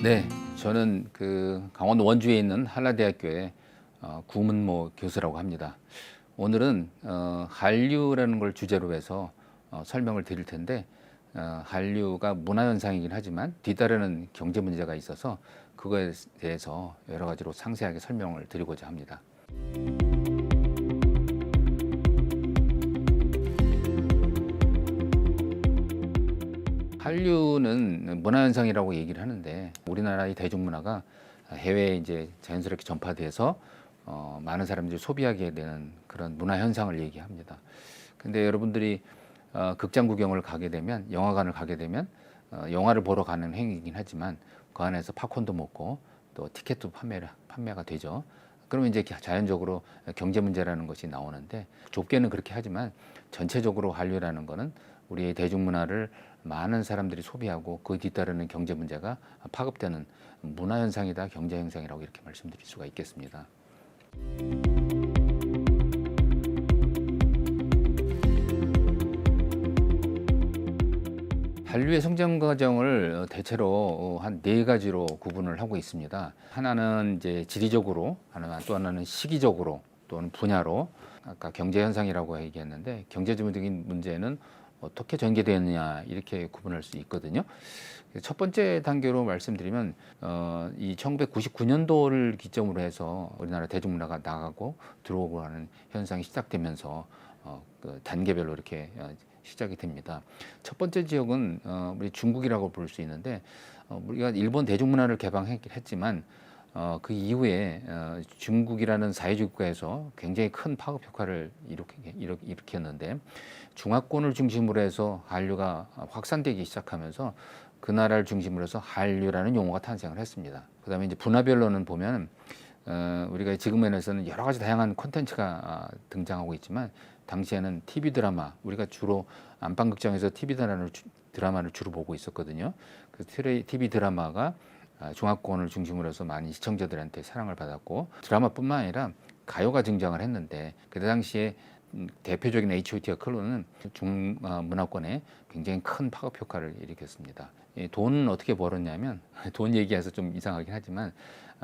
네, 저는 강원도 원주에 있는 한라대학교의 구문모 교수라고 합니다. 오늘은 한류라는 걸 주제로 해서 설명을 드릴 텐데, 한류가 문화현상이긴 하지만 뒤따르는 경제 문제가 있어서 그거에 대해서 여러 가지로 상세하게 설명을 드리고자 합니다. 한류는 문화현상이라고 얘기를 하는데, 우리나라의 대중문화가 해외에 이제 자연스럽게 전파돼서 많은 사람들이 소비하게 되는 그런 문화현상을 얘기합니다. 근데 여러분들이 극장 구경을 가게 되면, 영화관을 가게 되면 영화를 보러 가는 행위이긴 하지만 그 안에서 팝콘도 먹고 또 티켓도 판매가 되죠. 그러면 이제 자연적으로 경제 문제라는 것이 나오는데, 좁게는 그렇게 하지만 전체적으로 한류라는 거는 우리의 대중문화를 많은 사람들이 소비하고 그 뒤따르는 경제 문제가 파급되는 문화현상이다, 경제현상이라고 이렇게 말씀드릴 수가 있겠습니다. 한류의 성장 과정을 대체로 한 네 가지로 구분을 하고 있습니다. 하나는 이제 지리적으로, 또 하나는 시기적으로, 또는 분야로. 아까 경제 현상이라고 얘기했는데, 경제적인 문제는 어떻게 전개되느냐 이렇게 구분할 수 있거든요. 첫 번째 단계로 말씀드리면 이 1999년도를 기점으로 해서 우리나라 대중문화가 나가고 들어오고 하는 현상이 시작되면서 그 단계별로 이렇게 시작이 됩니다. 첫 번째 지역은 우리 중국이라고 볼 수 있는데, 우리가 일본 대중문화를 개방했지만 그 이후에 중국이라는 사회주의 국가에서 굉장히 큰 파급 효과를 일으켰는데, 중화권을 중심으로 해서 한류가 확산되기 시작하면서 그 나라를 중심으로 해서 한류라는 용어가 탄생을 했습니다. 그다음에 이제 분야별로는 보면 우리가 지금에서는 여러 가지 다양한 콘텐츠가 등장하고 있지만, 당시에는 TV 드라마, 우리가 주로 안방극장에서 TV 드라마를 주로 보고 있었거든요. 그 TV 드라마가 중화권을 중심으로 해서 많이 시청자들한테 사랑을 받았고, 드라마뿐만 아니라 가요가 등장을 했는데, 그 당시에 대표적인 H.O.T와 클로는 중문화권에 굉장히 큰 파급 효과를 일으켰습니다. 돈은 어떻게 벌었냐면, 돈 얘기해서 좀 이상하긴 하지만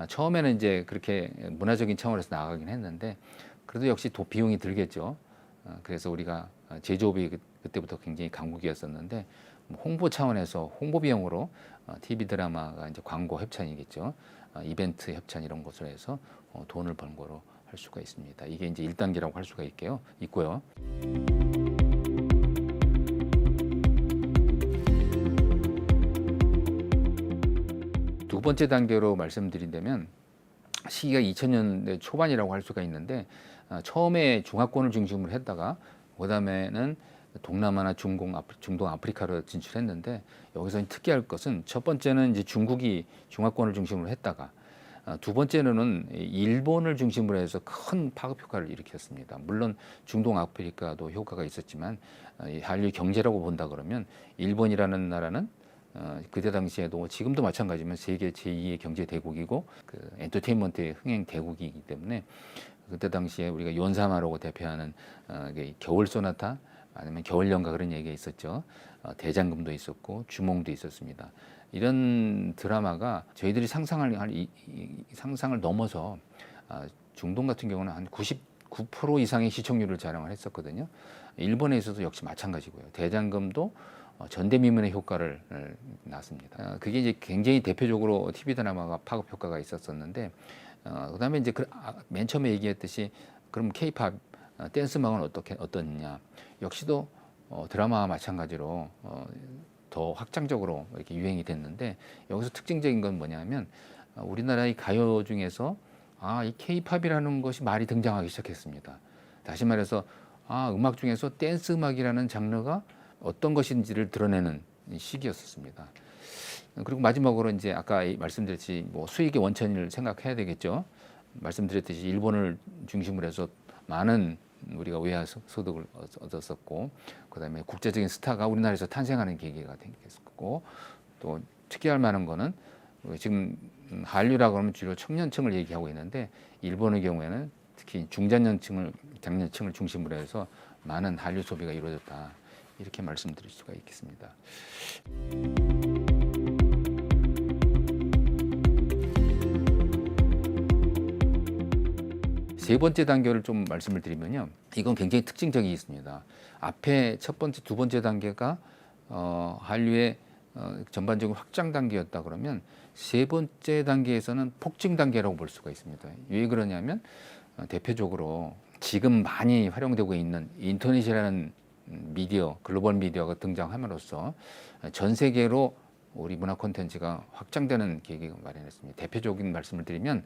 처음에는 이제 그렇게 문화적인 차원에서 나가긴 했는데, 그래도 역시 비용이 들겠죠. 그래서 우리가 제조업이 그때부터 굉장히 강국이었었는데, 홍보 차원에서 홍보 비용으로 TV 드라마가 이제 광고 협찬이겠죠. 이벤트 협찬 이런 것을 해서 돈을 번 거로 할 수가 있습니다. 이게 이제 1단계라고 할 수가 있고요. 두 번째 단계로 말씀드린다면, 시기가 2000년대 초반이라고 할 수가 있는데, 처음에 중화권을 중심으로 했다가 그다음에는 동남아나 중동 아프리카로 진출했는데, 여기서 특이할 것은 첫 번째는 이제 중국이 중화권을 중심으로 했다가 두 번째는 일본을 중심으로 해서 큰 파급 효과를 일으켰습니다. 물론 중동 아프리카도 효과가 있었지만, 한류 경제라고 본다 그러면 일본이라는 나라는 그때 당시에도 지금도 마찬가지지만 세계 제2의 경제 대국이고 그 엔터테인먼트의 흥행 대국이기 때문에, 그때 당시에 우리가 연사마라고 대표하는 겨울 소나타, 아니면 겨울 연가 그런 얘기가 있었죠. 대장금도 있었고 주몽도 있었습니다. 이런 드라마가 저희들이 상상을 넘어서 중동 같은 경우는 한 99% 이상의 시청률을 자랑을 했었거든요. 일본에서도 역시 마찬가지고요. 대장금도 전대미문의 효과를 낳습니다. 그게 이제 굉장히 대표적으로 TV 드라마가 파급 효과가 있었었는데, 그다음에 이제 맨 처음에 얘기했듯이, 그럼 K-팝 댄스 음악은 어떻냐? 역시도 드라마와 마찬가지로 더 확장적으로 이렇게 유행이 됐는데, 여기서 특징적인 건 뭐냐면, 우리나라의 가요 중에서 이 K-팝이라는 것이 말이 등장하기 시작했습니다. 다시 말해서 음악 중에서 댄스 음악이라는 장르가 어떤 것인지를 드러내는 시기였었습니다. 그리고 마지막으로 이제 아까 말씀드렸듯이 수익의 원천을 생각해야 되겠죠. 말씀드렸듯이 일본을 중심으로 해서 많은 우리가 외화 소득을 얻었었고, 그다음에 국제적인 스타가 우리나라에서 탄생하는 계기가 됐고, 또 특이할 만한 거는 지금 한류라고 하면 주로 청년층을 얘기하고 있는데, 일본의 경우에는 특히 중장년층을 중심으로 해서 많은 한류 소비가 이루어졌다, 이렇게 말씀드릴 수가 있겠습니다. 세 번째 단계를 좀 말씀을 드리면요. 이건 굉장히 특징적이 있습니다. 앞에 첫 번째, 두 번째 단계가 한류의 전반적인 확장 단계였다 그러면 세 번째 단계에서는 폭증 단계라고 볼 수가 있습니다. 왜 그러냐면 대표적으로 지금 많이 활용되고 있는 인터넷이라는 미디어, 글로벌 미디어가 등장함으로써 전 세계로 우리 문화 콘텐츠가 확장되는 계기가 마련했습니다. 대표적인 말씀을 드리면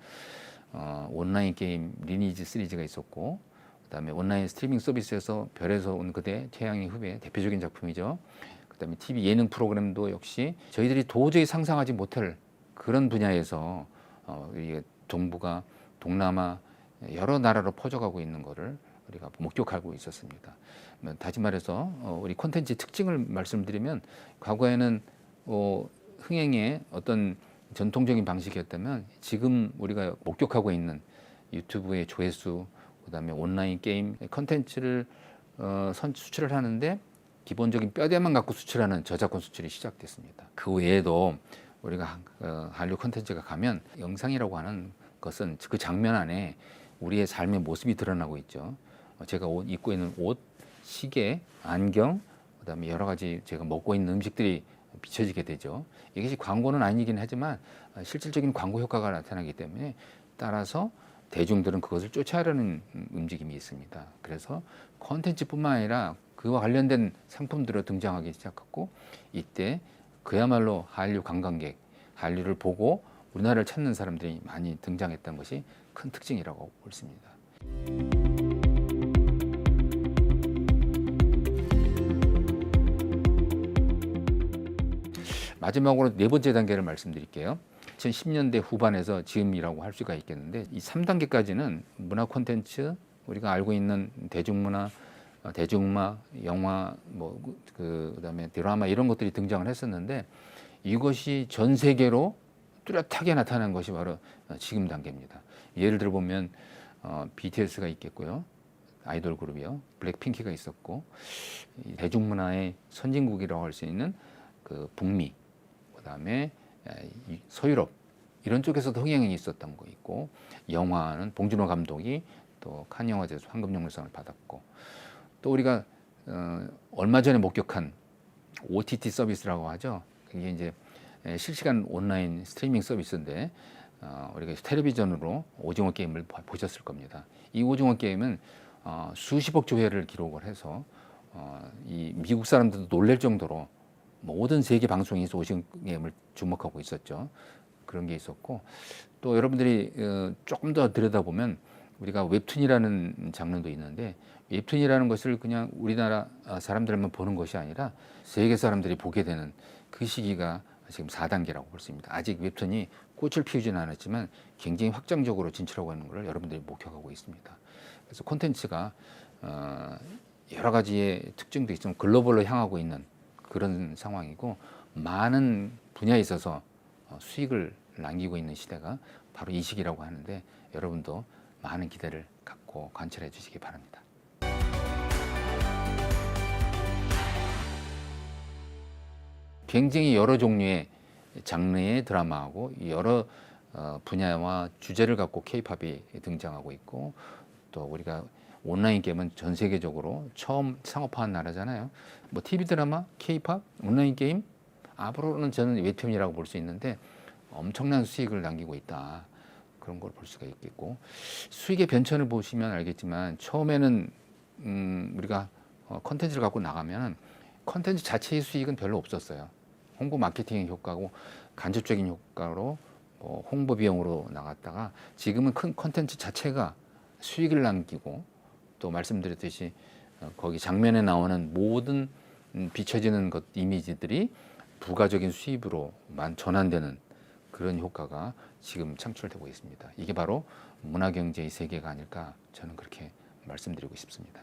온라인 게임 리니지 시리즈가 있었고, 그다음에 온라인 스트리밍 서비스에서 별에서 온 그대 태양의 후배 대표적인 작품이죠. 그다음에 TV 예능 프로그램도 역시 저희들이 도저히 상상하지 못할 그런 분야에서 이게 동북아, 동남아 여러 나라로 퍼져가고 있는 것을 우리가 목격하고 있었습니다. 다시 말해서 우리 콘텐츠 특징을 말씀드리면 과거에는 흥행의 어떤 전통적인 방식이었다면 지금 우리가 목격하고 있는 유튜브의 조회수, 그다음에 온라인 게임 콘텐츠를 수출을 하는데 기본적인 뼈대만 갖고 수출하는 저작권 수출이 시작됐습니다. 그 외에도 우리가 한류 콘텐츠가 가면 영상이라고 하는 것은 그 장면 안에 우리의 삶의 모습이 드러나고 있죠. 제가 입고 있는 옷, 시계, 안경, 그다음에 여러 가지 제가 먹고 있는 음식들이 비춰지게 되죠. 이것이 광고는 아니긴 하지만 실질적인 광고 효과가 나타나기 때문에 따라서 대중들은 그것을 쫓아가려는 움직임이 있습니다. 그래서 콘텐츠뿐만 아니라 그와 관련된 상품들이 등장하기 시작했고, 이때 그야말로 한류 관광객, 한류를 보고 우리나라를 찾는 사람들이 많이 등장했던 것이 큰 특징이라고 볼 수 있습니다. 마지막으로 네 번째 단계를 말씀드릴게요. 2010년대 후반에서 지금이라고 할 수가 있겠는데, 이 3단계까지는 문화 콘텐츠, 우리가 알고 있는 대중문화, 대중음악, 영화, 그다음에 드라마 이런 것들이 등장을 했었는데, 이것이 전 세계로 뚜렷하게 나타난 것이 바로 지금 단계입니다. 예를 들어 보면 BTS가 있겠고요, 아이돌 그룹이요, 블랙핑크가 있었고, 대중문화의 선진국이라고 할 수 있는 그 북미, 그다음에 서유럽 이런 쪽에서도 흥행이 있었던 거 있고, 영화는 봉준호 감독이 또 칸 영화제에서 황금영웅상을 받았고, 또 우리가 얼마 전에 목격한 OTT 서비스라고 하죠. 이게 이제 실시간 온라인 스트리밍 서비스인데 우리가 텔레비전으로 오징어 게임을 보셨을 겁니다. 이 오징어 게임은 수십억 조회를 기록을 해서 이 미국 사람들도 놀랄 정도로 모든 세계 방송에서 오징어 게임을 주목하고 있었죠. 그런 게 있었고, 또 여러분들이 조금 더 들여다보면 우리가 웹툰이라는 장르도 있는데, 웹툰이라는 것을 그냥 우리나라 사람들만 보는 것이 아니라 세계 사람들이 보게 되는 그 시기가 지금 4단계라고 볼 수 있습니다. 아직 웹툰이 꽃을 피우지는 않았지만 굉장히 확장적으로 진출하고 있는 것을 여러분들이 목격하고 있습니다. 그래서 콘텐츠가 여러 가지의 특징도 있지만 글로벌로 향하고 있는 그런 상황이고, 많은 분야에 있어서 수익을 남기고 있는 시대가 바로 이 시기라고 하는데, 여러분도 많은 기대를 갖고 관찰해 주시기 바랍니다. 굉장히 여러 종류의 장르의 드라마하고 여러 분야와 주제를 갖고 K-팝이 등장하고 있고, 또 우리가 온라인 게임은 전 세계적으로 처음 상업화한 나라잖아요. 뭐 TV 드라마, K-팝, 온라인 게임, 앞으로는 저는 웹툰이라고 볼 수 있는데 엄청난 수익을 남기고 있다. 그런 걸 볼 수가 있겠고, 수익의 변천을 보시면 알겠지만 처음에는 우리가 컨텐츠를 갖고 나가면 컨텐츠 자체의 수익은 별로 없었어요. 홍보 마케팅 효과고 간접적인 효과로 홍보 비용으로 나갔다가, 지금은 큰 컨텐츠 자체가 수익을 남기고, 또 말씀드렸듯이 거기 장면에 나오는 모든 비춰지는 것 이미지들이 부가적인 수입으로만 전환되는 그런 효과가 지금 창출되고 있습니다. 이게 바로 문화경제의 세계가 아닐까, 저는 그렇게 말씀드리고 싶습니다.